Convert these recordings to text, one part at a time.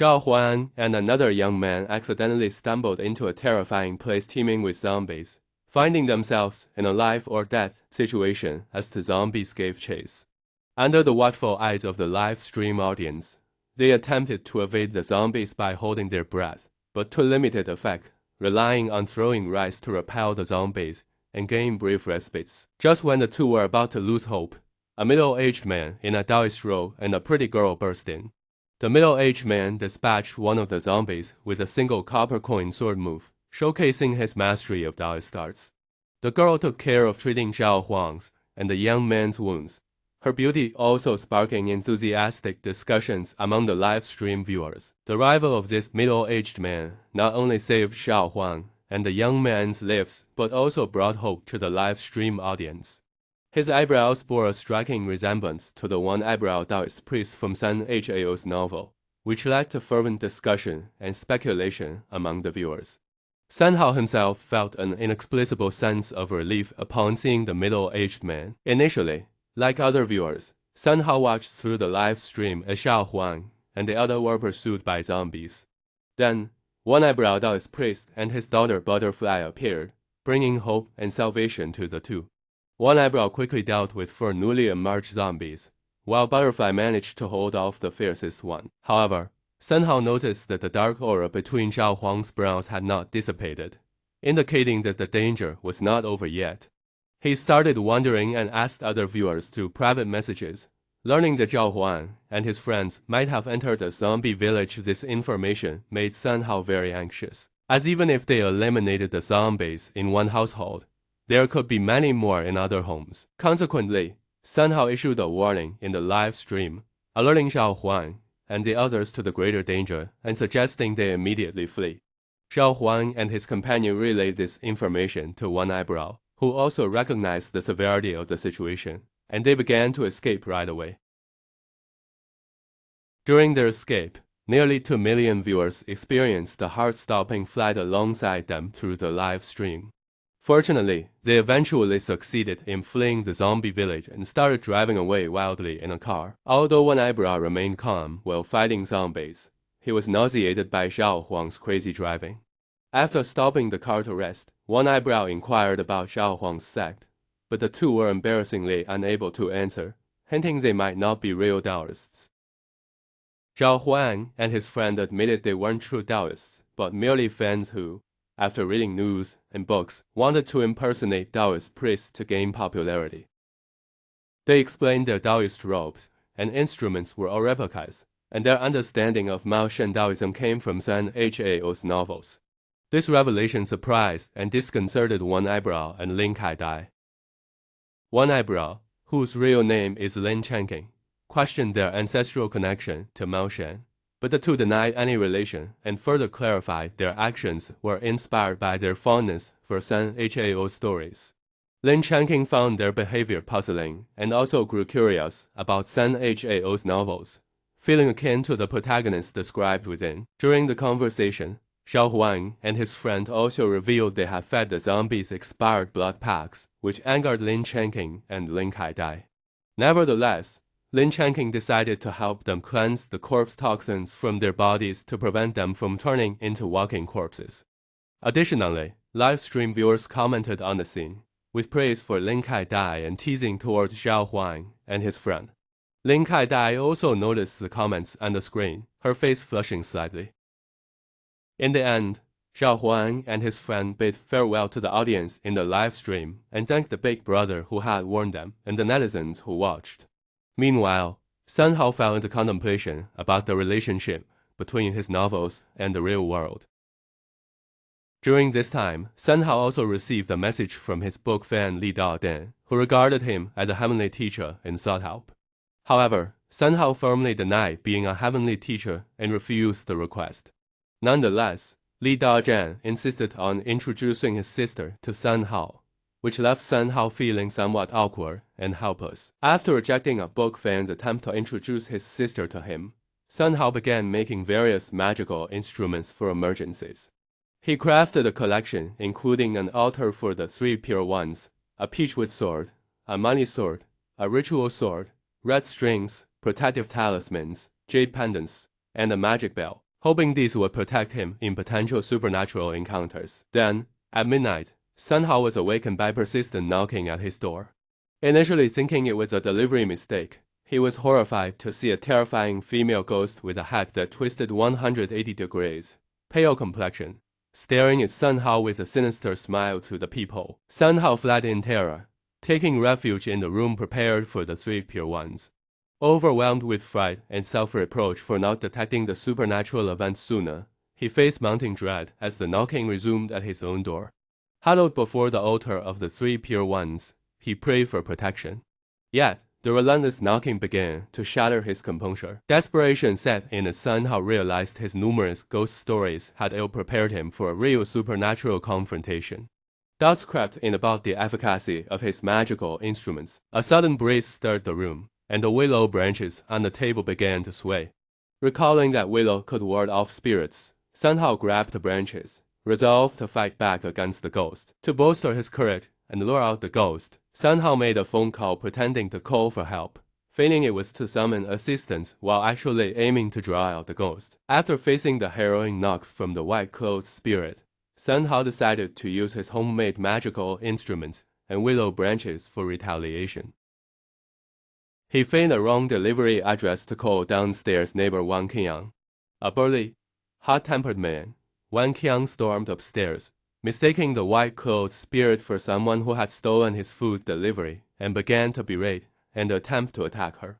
Zhao Huan and another young man accidentally stumbled into a terrifying place teeming with zombies, finding themselves in a life-or-death situation as the zombies gave chase. Under the watchful eyes of the live stream audience, they attempted to evade the zombies by holding their breath, but to limited effect, relying on throwing rice to repel the zombies and gain brief respites. Just when the two were about to lose hope, a middle-aged man in a Taoist robe and a pretty girl burst in. The middle-aged man dispatched one of the zombies with a single copper coin sword move, showcasing his mastery of Taoist arts. The girl took care of treating Zhao Huang's and the young man's wounds, her beauty also sparking enthusiastic discussions among the live stream viewers. The arrival of this middle-aged man not only saved Zhao Huang and the young man's lives, but also brought hope to the live stream audience. His eyebrows bore a striking resemblance to the one-eyebrow Taoist priest from Sun Hao's novel, which led to fervent discussion and speculation among the viewers. Sun Hao himself felt an inexplicable sense of relief upon seeing the middle-aged man. Initially, like other viewers, Sun Hao watched through the live stream as Zhao Huang and the other were pursued by zombies. Then, one-eyebrow Taoist priest and his daughter Butterfly appeared, bringing hope and salvation to the two. One-eyebrow quickly dealt with four newly emerged zombies, while Butterfly managed to hold off the fiercest one. However, Sun Hao noticed that the dark aura between Zhao Huang's brows had not dissipated, indicating that the danger was not over yet. He started wondering and asked other viewers through private messages, learning that Zhao Huang and his friends might have entered a zombie village. This information made Sun Hao very anxious, as even if they eliminated the zombies in one household, there could be many more in other homes. Consequently, Sun Hao issued a warning in the live stream, alerting Zhao Huang and the others to the greater danger and suggesting they immediately flee. Zhao Huang and his companion relayed this information to One Eyebrow, who also recognized the severity of the situation, and they began to escape right away. During their escape, nearly 2 million viewers experienced the heart-stopping flight alongside them through the live stream. Fortunately, they eventually succeeded in fleeing the zombie village and started driving away wildly in a car. Although One Eyebrow remained calm while fighting zombies, he was nauseated by Zhao Huang's crazy driving. After stopping the car to rest, One Eyebrow inquired about Zhao Huang's sect, but the two were embarrassingly unable to answer, hinting they might not be real Taoists. Zhao Huang and his friend admitted they weren't true Taoists, but merely fans who, after reading news and books, wanted to impersonate Taoist priests to gain popularity. They explained their Taoist robes and instruments were all replicas, and their understanding of Mao Shan Taoism came from Sun Hao's novels. This revelation surprised and disconcerted One Eyebrow and Lin Kai-dai. One Eyebrow, whose real name is Lin Chengqing, questioned their ancestral connection to Mao Shan, but the two denied any relation and further clarified their actions were inspired by their fondness for Sun Hao stories. Lin Chengqing found their behavior puzzling and also grew curious about Sun Hao's novels, feeling akin to the protagonist described within. During the conversation, Zhao Huang and his friend also revealed they had fed the zombies expired blood packs, which angered Lin Chengqing and Lin Kai-dai. Nevertheless, Lin Chengqing decided to help them cleanse the corpse toxins from their bodies to prevent them from turning into walking corpses. Additionally, live stream viewers commented on the scene, with praise for Lin Kai-dai and teasing towards Zhao Huang and his friend. Lin Kai-dai also noticed the comments on the screen, her face flushing slightly. In the end, Zhao Huang and his friend bid farewell to the audience in the live stream and thanked the big brother who had warned them and the netizens who watched. Meanwhile, Sun Hao fell into contemplation about the relationship between his novels and the real world. During this time, Sun Hao also received a message from his book fan Li Daodan, who regarded him as a heavenly teacher and sought help. However, Sun Hao firmly denied being a heavenly teacher and refused the request. Nonetheless, Li Daodan insisted on introducing his sister to Sun Hao, which left Sun Hao feeling somewhat awkward and helpless. After rejecting a book fan's attempt to introduce his sister to him, Sun Hao began making various magical instruments for emergencies. He crafted a collection including an altar for the three pure ones, a peachwood sword, a money sword, a ritual sword, red strings, protective talismans, jade pendants, and a magic bell. hoping these would protect him in potential supernatural encounters. Then, at midnight, Sun Hao was awakened by persistent knocking at his door. Initially thinking it was a delivery mistake, he was horrified to see a terrifying female ghost with a head that twisted 180 degrees, pale complexion, staring at Sun Hao with a sinister smile through the peephole. Sun Hao fled in terror, taking refuge in the room prepared for the three pure ones. Overwhelmed with fright and self-reproach for not detecting the supernatural event sooner, he faced mounting dread as the knocking resumed at his own door. Huddled before the altar of the three pure ones, he prayed for protection. Yet, the relentless knocking began to shatter his composure. Desperation set in as Sun Hao realized his numerous ghost stories had ill-prepared him for a real supernatural confrontation. Doubts crept in about the efficacy of his magical instruments. A sudden breeze stirred the room, and the willow branches on the table began to sway. Recalling that willow could ward off spirits, Sun Hao grabbed the branches, resolved to fight back against the ghost. To bolster his courage and lure out the ghost, Sun Hao made a phone call pretending to call for help, feigning it was to summon assistance while actually aiming to draw out the ghost. After facing the harrowing knocks from the white-clothed spirit, Sun Hao decided to use his homemade magical instruments and willow branches for retaliation. He feigned a wrong delivery address to call downstairs neighbor Wang Qiang. A burly, hot-tempered man, Wang Qiang stormed upstairs, mistaking the white-clothed spirit for someone who had stolen his food delivery, and began to berate and attempt to attack her.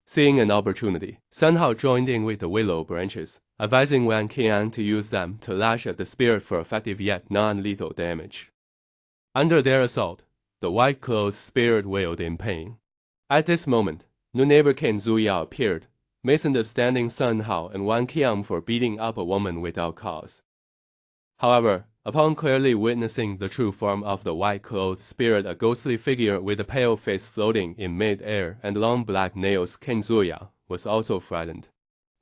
Seeing an opportunity, Sun Hao joined in with the willow branches, advising Wang Qiang to use them to lash at the spirit for effective yet non-lethal damage. Under their assault, the white-clothed spirit wailed in pain. At this moment, new neighbor Ken Zuya appeared, misunderstanding Sun Hao and Wang Qiang for beating up a woman without cause. However, upon clearly witnessing the true form of the white-clothed spirit, a ghostly figure with a pale face floating in mid-air and long black nails, Ken Zuya was also frightened.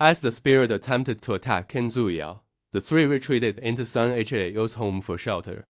As the spirit attempted to attack Ken Zuya, the three retreated into Sun Hao's home for shelter.